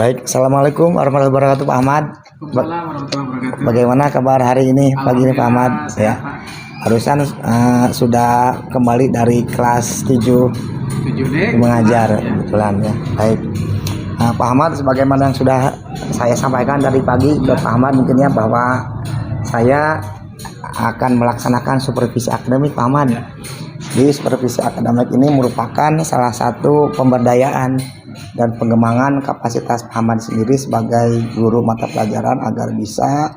Baik, Assalamualaikum warahmatullahi wabarakatuh Pak Ahmad. Waalaikumsalam warahmatullahi wabarakatuh. Bagaimana kabar hari ini pagi ini Pak Ahmad? Alhamdulillah, Ya, sehat, Pak. barusan sudah kembali dari kelas 7 7D mengajar ya. kebetulan ya. Baik, Pak Ahmad, sebagaimana yang sudah saya sampaikan dari pagi ke Pak Ahmad mungkin ya, bahwa saya akan melaksanakan supervisi akademik Pak Ahmad. Di supervisi akademik ini merupakan salah satu pemberdayaan dan pengembangan kapasitas Pak Ahmad sendiri sebagai guru mata pelajaran agar bisa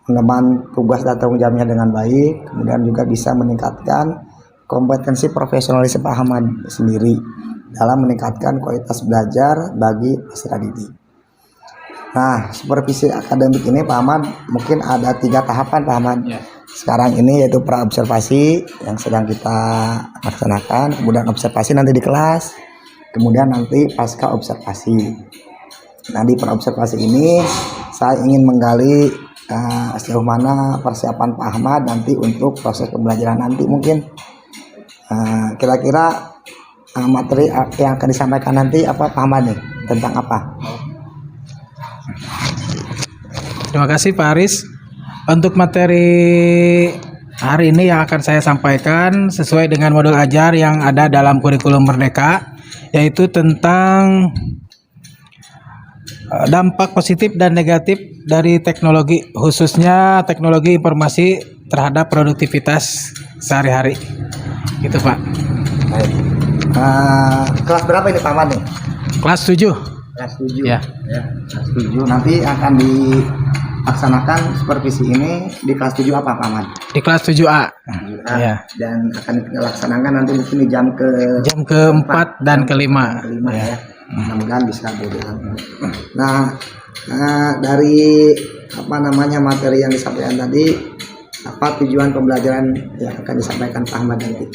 mengemban tugas dan tanggung jawabnya dengan baik, kemudian juga bisa meningkatkan kompetensi profesionalisme Pak Ahmad sendiri dalam meningkatkan kualitas belajar bagi peserta didik. Nah, supervisi akademik ini Pak Ahmad mungkin ada 3 tahapan Pak Ahmad. Ya. Sekarang ini yaitu pra-observasi yang sedang kita laksanakan, kemudian observasi nanti di kelas, kemudian nanti pasca observasi. Nah, di pra-observasi ini saya ingin menggali sejauh mana persiapan Pak Ahmad nanti untuk proses pembelajaran nanti. Mungkin kira-kira materi yang akan disampaikan nanti apa Pak Ahmad nih, tentang apa? Terima kasih Pak Aris. Untuk materi hari ini yang akan saya sampaikan sesuai dengan modul ajar yang ada dalam kurikulum Merdeka, yaitu tentang dampak positif dan negatif dari teknologi, khususnya teknologi informasi terhadap produktivitas sehari-hari. Gitu Pak. Baik. Kelas berapa ini Pak Ahmad nih? Kelas 7. Kelas 7. Ya. Kelas 7. Nanti akan dilaksanakan supervisi ini di kelas 7 apa Pak Ahmad? Di kelas 7A. Ya. Dan akan dilaksanakan nanti mungkin di jam keempat dan kelima. Ya. Mudah-mudahan bisa berjalan. Nah, dari materi yang disampaikan tadi, apa tujuan pembelajaran yang akan disampaikan Pak Ahmad nanti?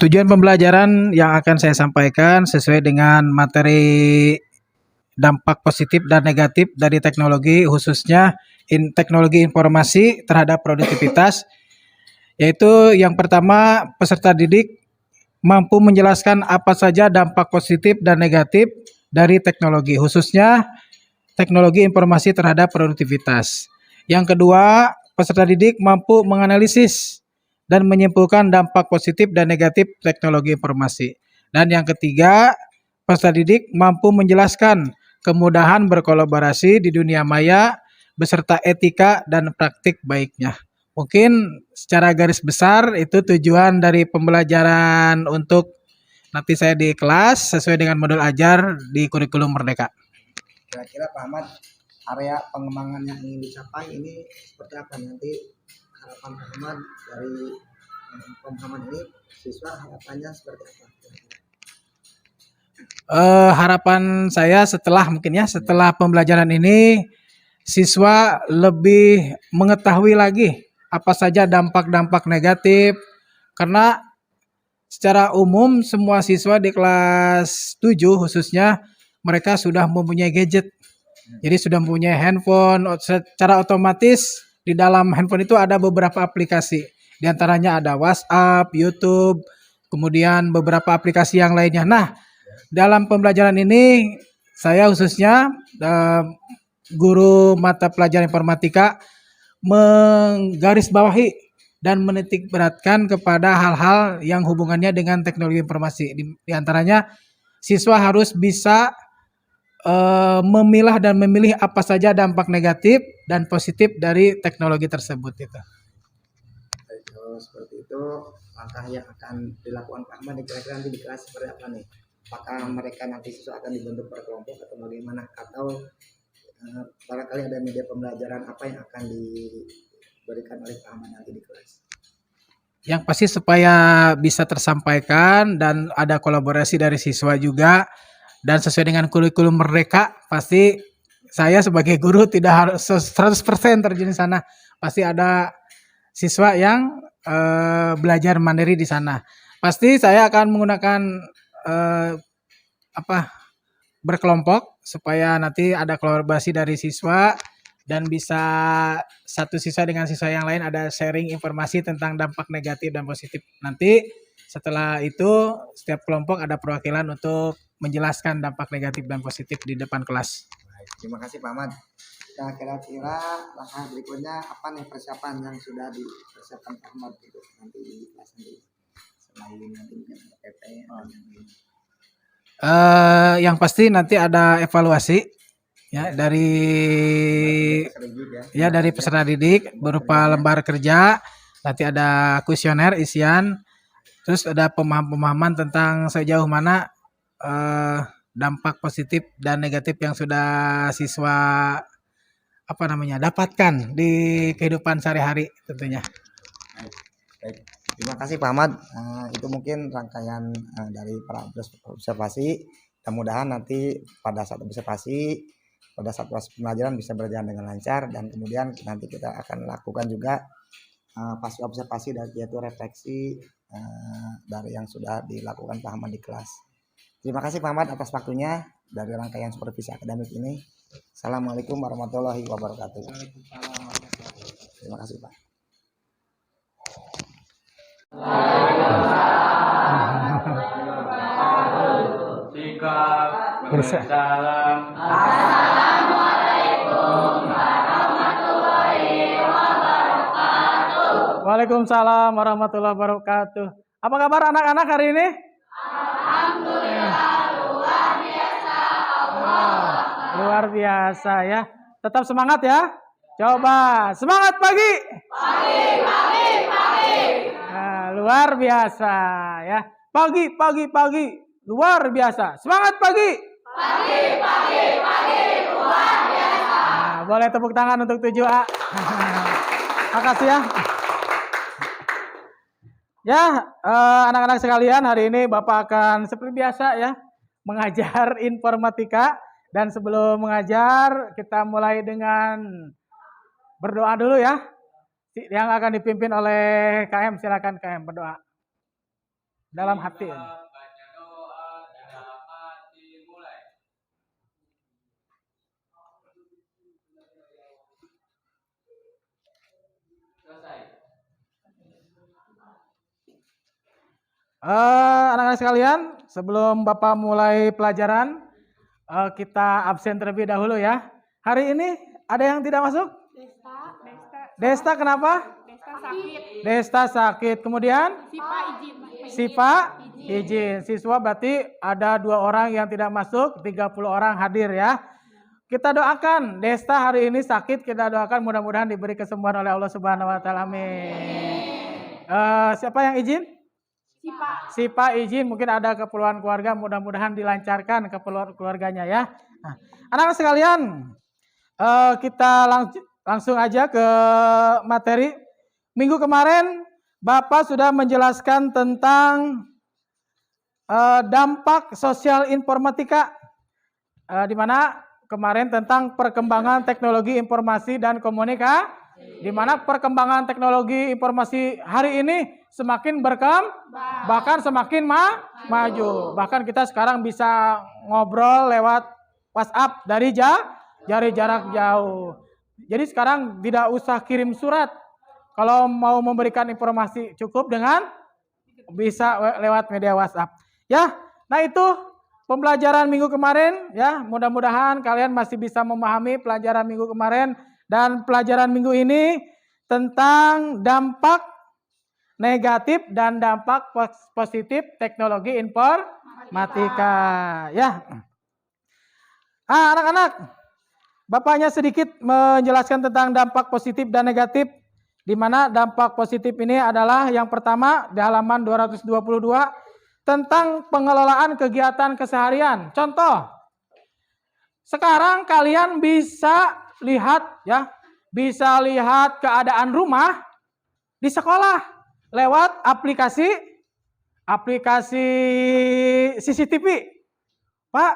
Tujuan pembelajaran yang akan saya sampaikan sesuai dengan materi dampak positif dan negatif dari teknologi, khususnya teknologi informasi terhadap produktivitas, yaitu yang pertama, peserta didik mampu menjelaskan apa saja dampak positif dan negatif dari teknologi, khususnya teknologi informasi terhadap produktivitas. Yang kedua, peserta didik mampu menganalisis dan menyimpulkan dampak positif dan negatif teknologi informasi. Dan yang ketiga, peserta didik mampu menjelaskan kemudahan berkolaborasi di dunia maya beserta etika dan praktik baiknya. Mungkin secara garis besar itu tujuan dari pembelajaran untuk nanti saya di kelas sesuai dengan modul ajar di kurikulum Merdeka. Kira-kira Pak Ahmad, area pengembangan yang ingin dicapai ini seperti apa nanti? Harapan Pak Ahmad dari pemahaman ini, siswa harapannya seperti apa? Harapan saya setelah pembelajaran ini, siswa lebih mengetahui lagi apa saja dampak-dampak negatif, karena secara umum semua siswa di kelas 7 khususnya mereka sudah mempunyai gadget. Jadi sudah mempunyai handphone, secara otomatis di dalam handphone itu ada beberapa aplikasi. Di antaranya ada WhatsApp, YouTube, kemudian beberapa aplikasi yang lainnya. Nah, dalam pembelajaran ini saya khususnya guru mata pelajaran informatika menggarisbawahi dan menitik beratkan kepada hal-hal yang hubungannya dengan teknologi informasi. Di antaranya siswa harus bisa memilah dan memilih apa saja dampak negatif dan positif dari teknologi tersebut itu. Seperti itu, langkah yang akan dilakukan Pak Ahmad kira-kira nanti di kelas seperti apa nih? Apakah mereka nanti siswa akan dibentuk per kelompok atau bagaimana? Atau barangkali ada media pembelajaran apa yang akan diberikan oleh Pak Ahmad nanti di kelas? Yang pasti supaya bisa tersampaikan dan ada kolaborasi dari siswa juga dan sesuai dengan kurikulum Merdeka, pasti saya sebagai guru tidak harus 100% terjun di sana. Pasti ada siswa yang belajar mandiri di sana. Pasti saya akan menggunakan berkelompok supaya nanti ada kolaborasi dari siswa dan bisa satu siswa dengan siswa yang lain ada sharing informasi tentang dampak negatif dan positif. Nanti setelah itu setiap kelompok ada perwakilan untuk menjelaskan dampak negatif dan positif di depan kelas. Baik, terima kasih Pak Ahmad. Nah, kira-kira langkah berikutnya apa nih persiapan yang sudah dipersiapkan Pak Ahmad untuk nanti di kelas nanti selain nanti mungkin PP dan yang lain. Yang pasti nanti ada evaluasi ya dari peserta didik berupa lembar kerja, nanti ada kuesioner isian, terus ada pemahaman tentang sejauh mana dampak positif dan negatif yang sudah siswa dapatkan di kehidupan sehari-hari tentunya. Baik. Terima kasih Pak Ahmad. Itu mungkin rangkaian dari para observasi. Mudah-mudahan nanti pada saat observasi, pada saat proses pembelajaran bisa berjalan dengan lancar, dan kemudian nanti kita akan lakukan juga pasca observasi dan yaitu refleksi dari yang sudah dilakukan Pak Ahmad di kelas. Terima kasih Pak Ahmad atas waktunya dari rangkaian supervisi akademik ini. Assalamualaikum warahmatullahi wabarakatuh. Terima kasih Pak. Sikap bersalam. Waalaikumsalam warahmatullahi wabarakatuh. Apa kabar anak-anak hari ini? Alhamdulillah luar biasa. Luar biasa ya. Tetap semangat ya. Coba semangat pagi. Nah, luar biasa ya. Pagi. Luar biasa. Semangat pagi. Luar biasa. Nah, boleh tepuk tangan untuk 7A. Makasih ya. Ya, anak-anak sekalian, hari ini Bapak akan seperti biasa ya mengajar informatika, dan sebelum mengajar kita mulai dengan berdoa dulu ya. Yang akan dipimpin oleh KM, silakan KM berdoa dalam hati. Baca doa dalam hati mulai. Selesai. Anak-anak sekalian, sebelum Bapak mulai pelajaran, kita absen terlebih dahulu ya. Hari ini ada yang tidak masuk? Desta kenapa? Desta sakit. Kemudian? Sipa izin. Siswa berarti ada 2 orang yang tidak masuk, 30 orang hadir ya. Kita doakan Desta hari ini sakit, kita doakan mudah-mudahan diberi kesembuhan oleh Allah Subhanahu wa taala. Amin. Siapa yang izin? Sipa izin, mungkin ada keperluan keluarga, mudah-mudahan dilancarkan keperluan keluarganya ya. Nah, anak-anak sekalian, kita langsung aja ke materi. Minggu kemarin Bapak sudah menjelaskan tentang dampak sosial informatika, di mana kemarin tentang perkembangan teknologi informasi dan komunikasi, di mana perkembangan teknologi informasi hari ini semakin berkembang, bahkan semakin maju. Bahkan kita sekarang bisa ngobrol lewat WhatsApp dari jarak jauh. Jadi sekarang tidak usah kirim surat. Kalau mau memberikan informasi cukup dengan bisa lewat media WhatsApp. Ya, nah itu pembelajaran minggu kemarin ya. Mudah-mudahan kalian masih bisa memahami pelajaran minggu kemarin, dan pelajaran minggu ini tentang dampak negatif dan dampak positif teknologi informatika ya. Anak-anak, Bapaknya sedikit menjelaskan tentang dampak positif dan negatif, di mana dampak positif ini adalah yang pertama di halaman 222 tentang pengelolaan kegiatan keseharian. Contoh, sekarang kalian bisa lihat ya, bisa lihat keadaan rumah di sekolah lewat aplikasi CCTV. Pak,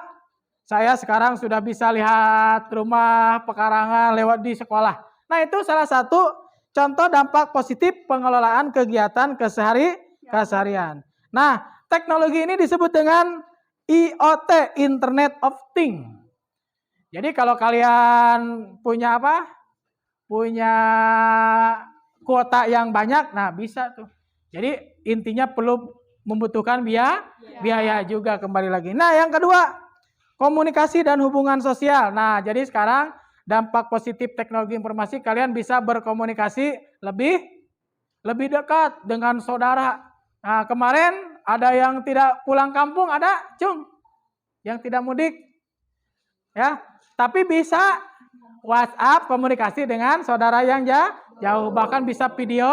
saya sekarang sudah bisa lihat rumah pekarangan lewat di sekolah. Nah, itu salah satu contoh dampak positif pengelolaan kegiatan keseharian. Nah, teknologi ini disebut dengan IoT, Internet of Things. Jadi kalau kalian punya punya kuota yang banyak, nah bisa tuh. Jadi intinya perlu membutuhkan biaya juga kembali lagi. Nah, yang kedua, komunikasi dan hubungan sosial. Nah, jadi sekarang dampak positif teknologi informasi, kalian bisa berkomunikasi lebih dekat dengan saudara. Nah, kemarin ada yang tidak pulang kampung, ada, Cung, yang tidak mudik. Ya, tapi bisa WhatsApp komunikasi dengan saudara yang jauh, bahkan bisa video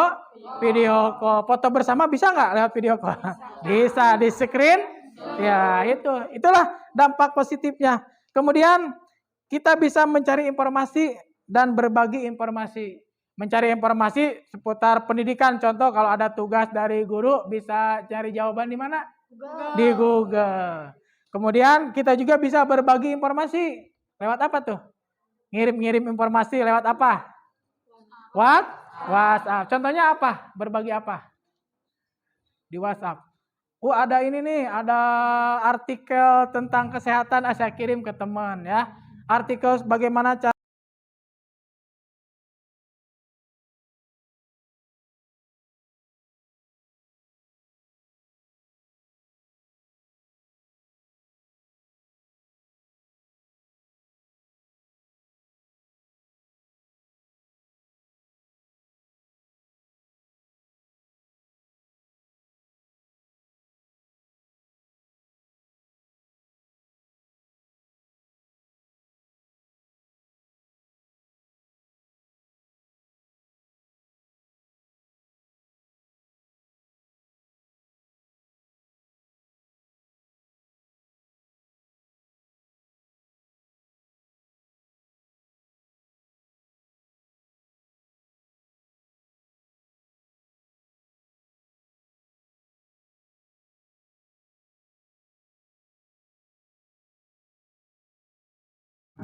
call, foto bersama bisa nggak lewat video call? Bisa di screen. Ya, itulah dampak positifnya. Kemudian kita bisa mencari informasi dan berbagi informasi. Mencari informasi seputar pendidikan, contoh kalau ada tugas dari guru bisa cari jawaban di mana? Di Google. Kemudian kita juga bisa berbagi informasi lewat apa tuh? Ngirim informasi lewat apa? WhatsApp. Contohnya apa? Berbagi apa? Di WhatsApp. Ada ini nih, ada artikel tentang kesehatan, saya kirim ke teman ya. Artikel bagaimana cara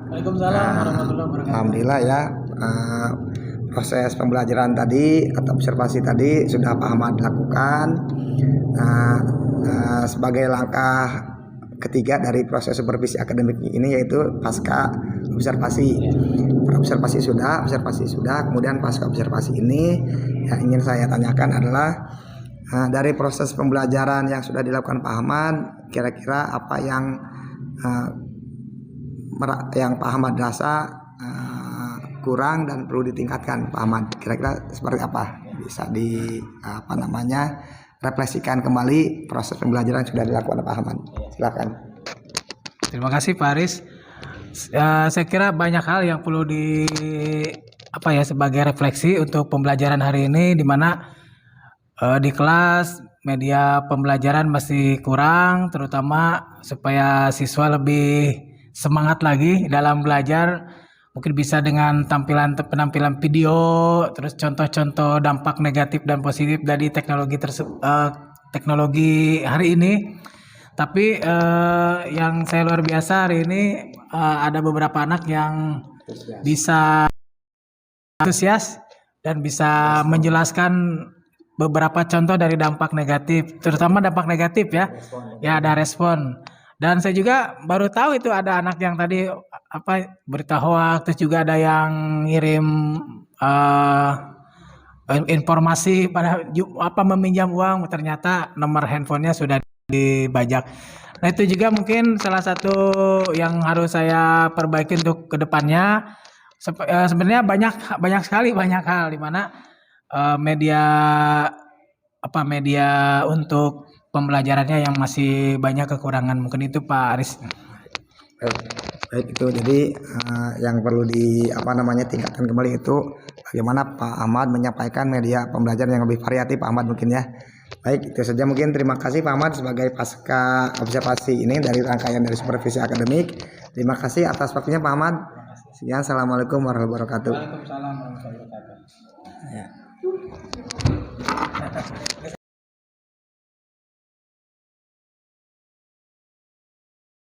Waalaikumsalam warahmatullahi wabarakatuh. Alhamdulillah ya, proses pembelajaran tadi atau observasi tadi sudah Pak Ahmad lakukan. Nah, sebagai langkah ketiga dari proses supervisi akademik ini yaitu pasca observasi. Observasi sudah, kemudian pasca observasi ini yang ingin saya tanyakan adalah dari proses pembelajaran yang sudah dilakukan Pak Ahmad, kira-kira apa yang Pak Ahmad rasa kurang dan perlu ditingkatkan, Pak Ahmad, kira-kira seperti apa, bisa refleksikan kembali proses pembelajaran yang sudah dilakukan Pak Ahmad. Silakan. Terima kasih Pak Aris. Saya kira banyak hal yang perlu sebagai refleksi untuk pembelajaran hari ini, di mana di kelas media pembelajaran masih kurang, terutama supaya siswa lebih semangat lagi dalam belajar. Mungkin bisa dengan penampilan video, terus contoh-contoh dampak negatif dan positif dari teknologi hari ini. Tapi yang saya luar biasa hari ini, ada beberapa anak yang bisa antusias dan bisa menjelaskan beberapa contoh dari dampak negatif, terutama dampak negatif ya. Ya, ada respon. Dan saya juga baru tahu itu ada anak yang tadi berita hoax, terus juga ada yang ngirim informasi meminjam uang, ternyata nomor handphonenya sudah dibajak. Nah, itu juga mungkin salah satu yang harus saya perbaiki untuk kedepannya. Sebenarnya banyak sekali hal di mana media untuk pembelajarannya yang masih banyak kekurangan. Mungkin itu Pak Aris. Baik, itu jadi yang perlu tingkatkan kembali itu bagaimana Pak Ahmad menyampaikan media pembelajaran yang lebih variatif, Pak Ahmad, mungkin ya. Baik, itu saja mungkin. Terima kasih Pak Ahmad sebagai pasca observasi ini dari rangkaian dari supervisi akademik. Terima kasih atas waktunya Pak Ahmad. Sekian, assalamualaikum warahmatullahi wabarakatuh. Waalaikumsalam warahmatullahi wabarakatuh. Ya.